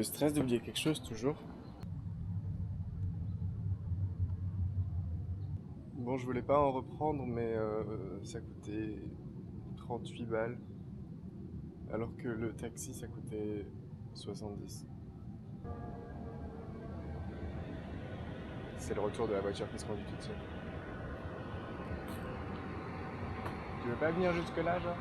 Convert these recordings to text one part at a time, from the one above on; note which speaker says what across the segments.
Speaker 1: stresse d'oublier quelque chose toujours. Bon, je voulais pas en reprendre, mais ça coûtait 38 balles, alors que le taxi ça coûtait 70. C'est le retour de la voiture qui se conduit toute seule. Tu veux pas venir jusque là, genre?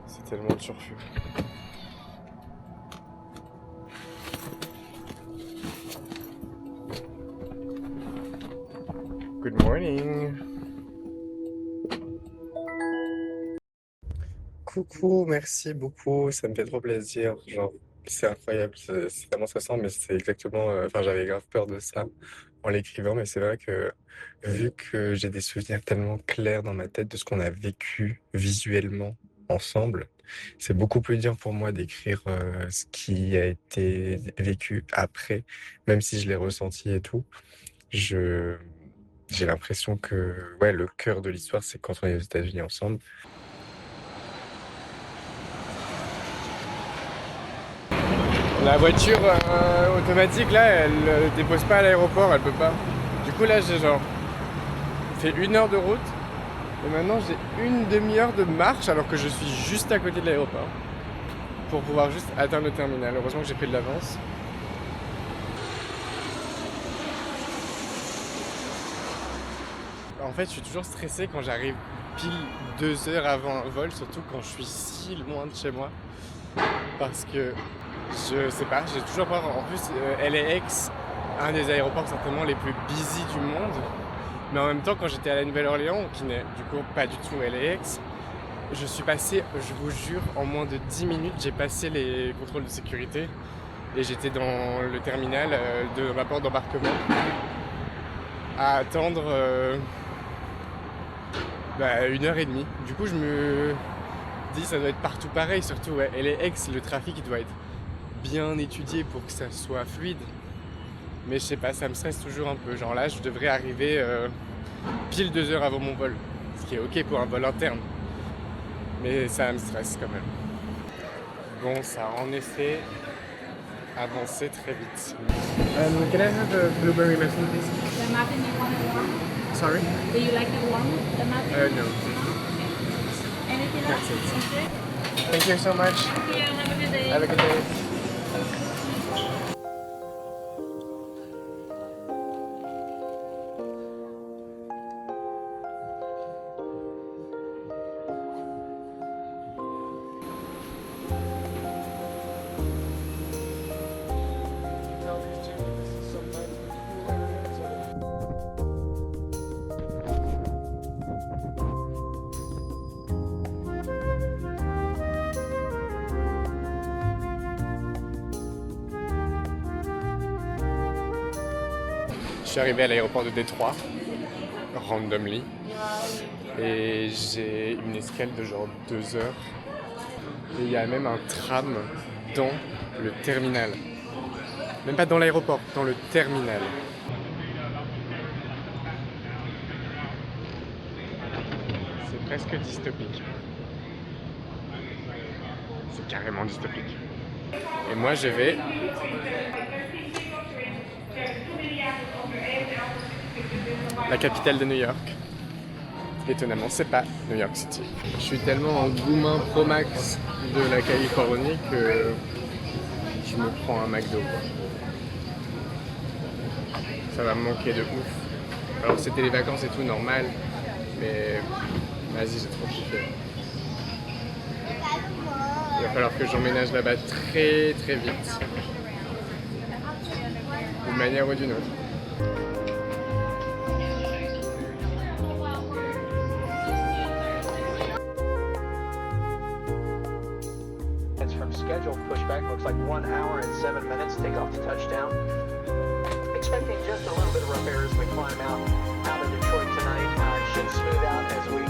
Speaker 1: C'est tellement de turfu. Good morning. Coucou, merci beaucoup, ça me fait trop plaisir. Genre, c'est incroyable, c'est tellement stressant, mais c'est exactement. Enfin, j'avais grave peur de ça en l'écrivant, mais c'est vrai que vu que j'ai des souvenirs tellement clairs dans ma tête de ce qu'on a vécu visuellement ensemble, c'est beaucoup plus dur pour moi d'écrire ce qui a été vécu après, même si je l'ai ressenti et tout. Je J'ai l'impression que ouais, le cœur de l'histoire, c'est quand on est aux États-Unis ensemble. La voiture automatique là, elle dépose pas à l'aéroport, elle peut pas. Du coup là j'ai genre fait 1 heure de route et maintenant j'ai une demi-heure de marche alors que je suis juste à côté de l'aéroport pour pouvoir juste atteindre le terminal. Heureusement que j'ai pris de l'avance. En fait je suis toujours stressé quand j'arrive pile 2 heures avant un vol, surtout quand je suis si loin de chez moi. Parce que je sais pas, j'ai toujours peur. En plus, LAX, un des aéroports certainement les plus busy du monde. Mais en même temps, quand j'étais à la Nouvelle-Orléans, qui n'est du coup pas du tout LAX, je suis passé, je vous jure, en moins de 10 minutes, j'ai passé les contrôles de sécurité et j'étais dans le terminal de ma porte d'embarquement à attendre 1 heure et demie. Du coup, je me dis, ça doit être partout pareil, surtout ouais, LAX, le trafic il doit être bien étudié pour que ça soit fluide. Mais je sais pas, ça me stresse toujours un peu. Genre là, je devrais arriver pile 2 heures avant mon vol. Ce qui est ok pour un vol interne. Mais ça me stresse quand même. Bon, ça a en effet avancé très vite. Can I have a blueberry muffin, please?
Speaker 2: The muffin you want it warm?
Speaker 1: Sorry?
Speaker 2: Do you like it warm? The muffin?
Speaker 1: No.
Speaker 2: Anything else?
Speaker 1: That's it.
Speaker 2: That's it?
Speaker 1: Thank you so much.
Speaker 2: Thank you. Have a good day.
Speaker 1: Have a good day. Je suis arrivé à l'aéroport de Détroit, randomly, et j'ai une escale de genre 2 heures. Et il y a même un tram dans le terminal. Même pas dans l'aéroport, dans le terminal. C'est presque dystopique. C'est carrément dystopique. Et moi je vais la capitale de New York. Étonnamment, c'est pas New York City. Je suis tellement en goumin pro max de la Californie que je me prends un McDo. Ça va me manquer de ouf. Alors c'était les vacances et tout normal, mais vas-y, j'ai trop kiffé. Il va falloir que j'emménage là-bas très très vite. D'une manière ou d'une autre.
Speaker 3: From scheduled pushback looks like 1 hour and 7 minutes takeoff to touchdown. Expecting just a little bit of rough air as we climb out of Detroit tonight. It should smooth out as we.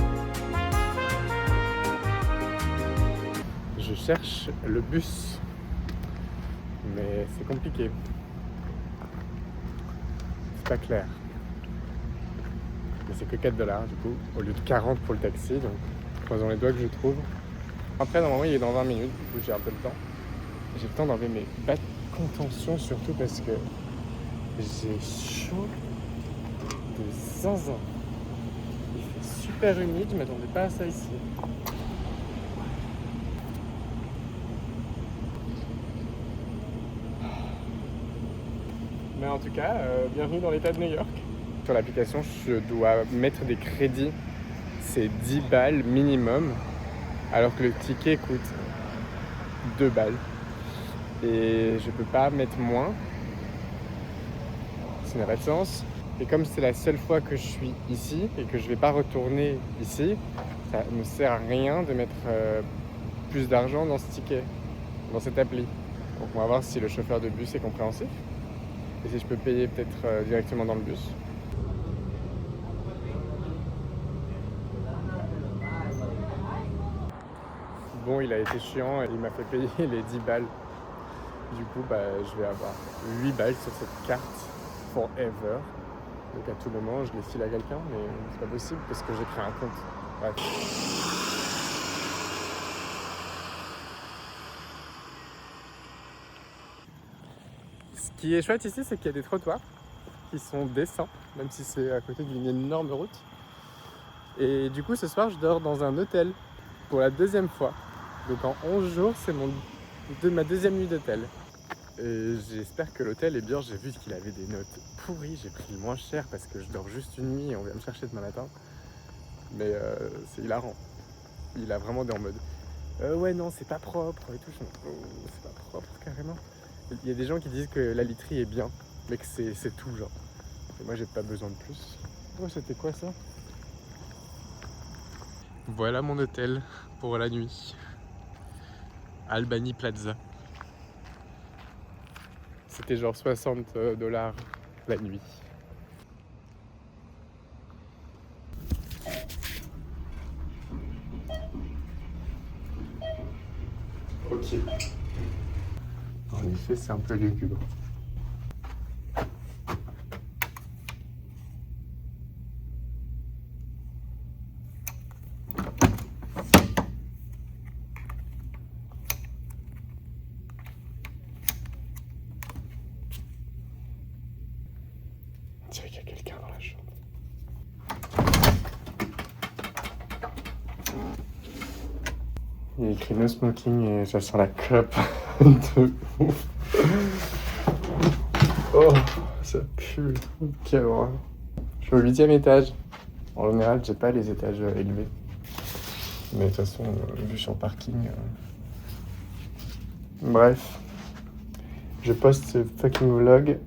Speaker 1: Je cherche le bus, mais c'est compliqué. C'est pas clair. Mais c'est que $4 du coup, au lieu de 40 pour le taxi, donc Croisons les doigts que je trouve. Après, normalement, il est dans 20 minutes, du coup, j'ai un peu le temps. J'ai le temps d'enlever mes bas de contention, surtout parce que j'ai chaud de zinzin. Il fait super humide, je m'attendais pas à ça ici. Mais en tout cas, bienvenue dans l'état de New York. Sur l'application, je dois mettre des crédits. C'est 10 balles minimum, alors que le ticket coûte 2 balles. Et je peux pas mettre moins. Ça n'a pas de sens. Et comme c'est la seule fois que je suis ici et que je vais pas retourner ici, ça me sert à rien de mettre plus d'argent dans ce ticket, dans cette appli. Donc on va voir si le chauffeur de bus est compréhensif. Et si je peux payer peut-être directement dans le bus. Bon, il a été chiant et il m'a fait payer les 10 balles. Du coup, je vais avoir 8 balles sur cette carte forever. Donc à tout moment, je les file à quelqu'un, mais c'est pas possible parce que j'ai créé un compte. Bref. Ce qui est chouette ici, c'est qu'il y a des trottoirs qui sont décents, même si c'est à côté d'une énorme route. Et du coup, ce soir, je dors dans un hôtel pour la deuxième fois. Donc en 11 jours, c'est ma deuxième nuit d'hôtel. Et j'espère que l'hôtel est bien. J'ai vu qu'il avait des notes pourries. J'ai pris le moins cher parce que je dors juste une nuit et on vient me chercher demain matin. Mais c'est hilarant. Il a vraiment des en mode ouais, non, c'est pas propre et tout. C'est pas propre carrément. Il y a des gens qui disent que la literie est bien, mais que c'est tout genre. Et moi, j'ai pas besoin de plus. Oh, c'était quoi ça? Voilà mon hôtel pour la nuit. Albany Plaza. C'était genre $60 la nuit. Ok. En effet, c'est un peu lugubre. On dirait qu'il y a quelqu'un dans la chambre. Il y a écrit no smoking et ça sent la clope de ouf. Oh, ça pue. Quelle horreur. Je suis au 8e étage. En général, j'ai pas les étages élevés. Mais de toute façon, vu sur le parking. Bref. Je poste ce fucking vlog